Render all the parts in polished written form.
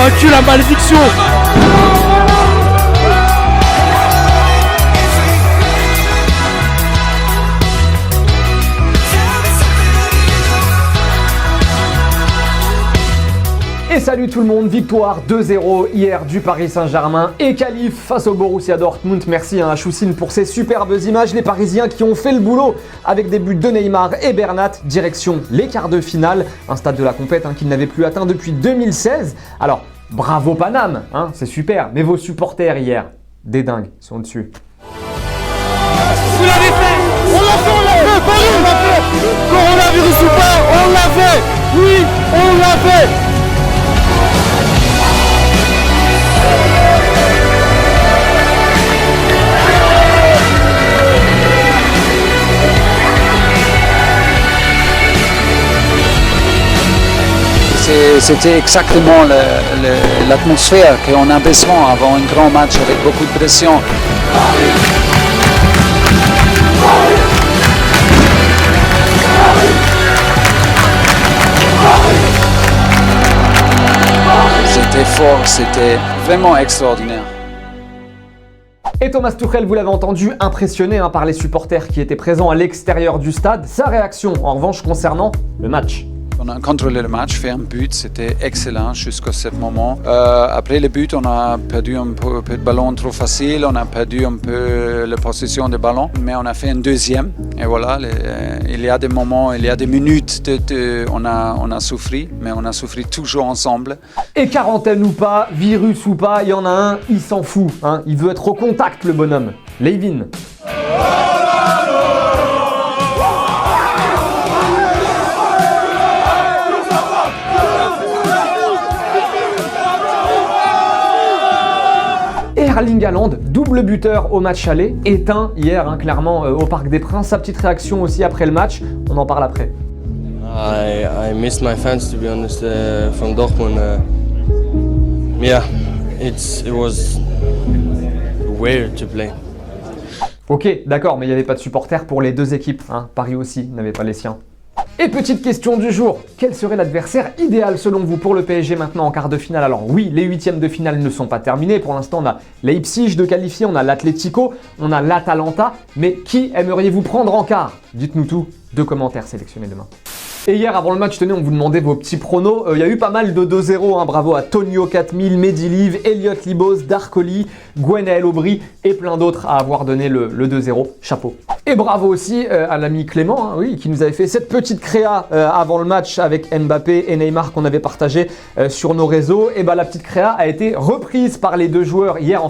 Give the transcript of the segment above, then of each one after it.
vaincu la malédiction. Et salut tout le monde, victoire 2-0 hier du Paris Saint-Germain et qualif face au Borussia Dortmund. Merci à Choussine pour ces superbes images. Les Parisiens qui ont fait le boulot avec des buts de Neymar et Bernat. Direction les quarts de finale, un stade de la compète qu'ils n'avaient plus atteint depuis 2016. Alors, bravo Paname, c'est super, mais vos supporters hier, des dingues, ils sont dessus. Vous l'avez fait. On l'a fait, Paris, on l'a fait. Coronavirus ou pas, on l'a fait. Oui, on l'a fait. C'était exactement l'atmosphère qu'on a besoin avant un grand match avec beaucoup de pression. C'était fort, c'était vraiment extraordinaire. Et Thomas Tuchel, vous l'avez entendu, impressionné par les supporters qui étaient présents à l'extérieur du stade. Sa réaction, en revanche, concernant le match. On a contrôlé le match, fait un but, c'était excellent jusqu'à ce moment. Après le but, on a perdu un peu de ballon trop facile, on a perdu un peu la possession de ballon, mais on a fait un deuxième. Et voilà, il y a des moments, il y a des minutes, on a souffert, mais on a souffert toujours ensemble. Et quarantaine ou pas, virus ou pas, il y en a un, il s'en fout. Il veut être au contact, le bonhomme. Levin. Erling Haaland, double buteur au match aller, éteint hier clairement au Parc des Princes. Sa petite réaction aussi après le match, on en parle après. I miss my fans, to be honest, from Dortmund. Yeah, it was weird to play. Ok, d'accord, mais il n'y avait pas de supporters pour les deux équipes. Paris aussi n'avait pas les siens. Et petite question du jour, quel serait l'adversaire idéal selon vous pour le PSG maintenant en quart de finale? Alors oui, les huitièmes de finale ne sont pas terminés, pour l'instant on a Leipzig de qualifié, on a l'Atlético, on a l'Atalanta, mais qui aimeriez-vous prendre en quart? Dites-nous tout, 2 commentaires sélectionnés demain. Et hier, avant le match, tenez, on vous demandait vos petits pronos. Il y a eu pas mal de 2-0. Bravo à Tonio 4000, Mediliv, Elliot Libos, Darkoli, Gwenaël Aubry et plein d'autres à avoir donné le 2-0. Chapeau. Et bravo aussi à l'ami Clément, qui nous avait fait cette petite créa avant le match avec Mbappé et Neymar qu'on avait partagé sur nos réseaux. Et la petite créa a été reprise par les deux joueurs hier,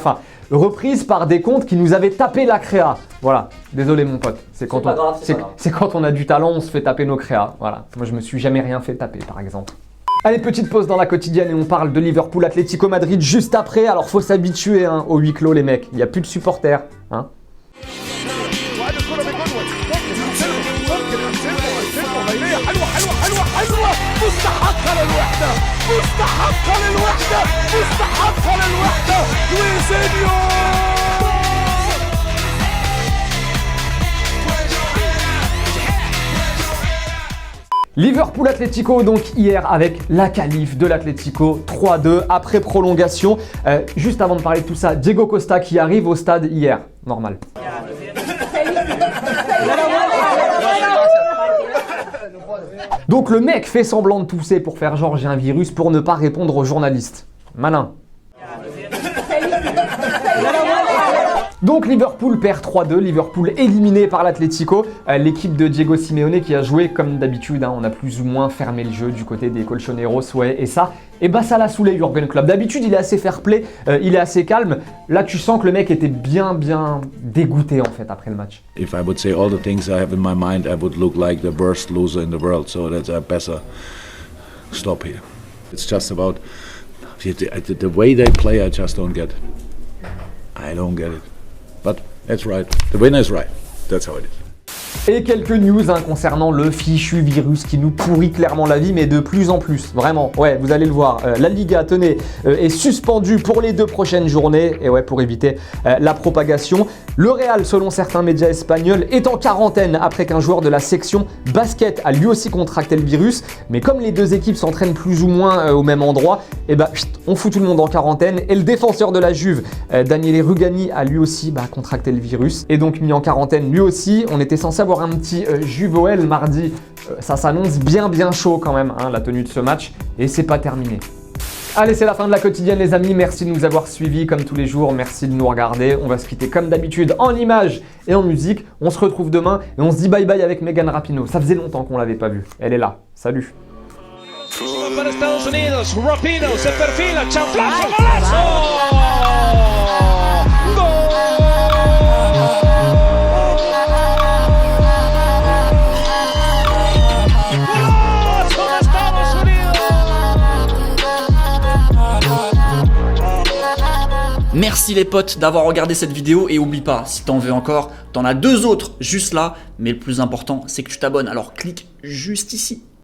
reprise par des comptes qui nous avaient tapé la créa. Voilà, désolé mon pote, c'est quand on a du talent, on se fait taper nos créas. Voilà, moi je me suis jamais rien fait taper par exemple. Allez, petite pause dans la quotidienne et on parle de Liverpool Atlético Madrid juste après. Alors faut s'habituer au huis clos les mecs, il n'y a plus de supporters. Liverpool Atlético donc hier avec la qualif de l'Atlético 3-2 après prolongation. Juste avant de parler de tout ça, Diego Costa qui arrive au stade hier, normal. Donc le mec fait semblant de tousser pour faire genre j'ai un virus pour ne pas répondre aux journalistes. Malin. Donc Liverpool perd 3-2, Liverpool éliminé par l'Atlético, l'équipe de Diego Simeone qui a joué comme d'habitude, on a plus ou moins fermé le jeu du côté des Colchoneros, et ça l'a saoulé Jürgen Klopp. D'habitude il est assez fair-play, il est assez calme, là tu sens que le mec était bien dégoûté en fait après le match. If I would say all the things I have in my mind, I would look like the worst loser in the world, so that's a better stop here. It's just about the way they play, I just don't get. I don't get it. But that's right. The winner is right. That's how it is. Et quelques news concernant le fichu virus qui nous pourrit clairement la vie, mais de plus en plus, vraiment. Ouais, vous allez le voir, la Liga, tenez, est suspendue pour les 2 prochaines journées, et ouais, pour éviter la propagation. Le Real, selon certains médias espagnols, est en quarantaine après qu'un joueur de la section basket a lui aussi contracté le virus, mais comme les 2 équipes s'entraînent plus ou moins au même endroit, et bah, on fout tout le monde en quarantaine, et le défenseur de la Juve, Daniele Rugani, a lui aussi contracté le virus, et donc mis en quarantaine lui aussi. On était censé avoir un petit Juve-OL mardi, ça s'annonce bien chaud quand même, la tenue de ce match, et c'est pas terminé. Allez, c'est la fin de la quotidienne les amis, merci de nous avoir suivis comme tous les jours, merci de nous regarder. On va se quitter comme d'habitude en images et en musique. On se retrouve demain et on se dit bye bye avec Megan Rapinoe. Ça faisait longtemps qu'on l'avait pas vue, elle est là, salut. Para Estados Unidos, Rapinoe se perfila, chanflazo, golazo. Merci les potes d'avoir regardé cette vidéo et oublie pas, si t'en veux encore, t'en as 2 autres juste là, mais le plus important c'est que tu t'abonnes, alors clique juste ici.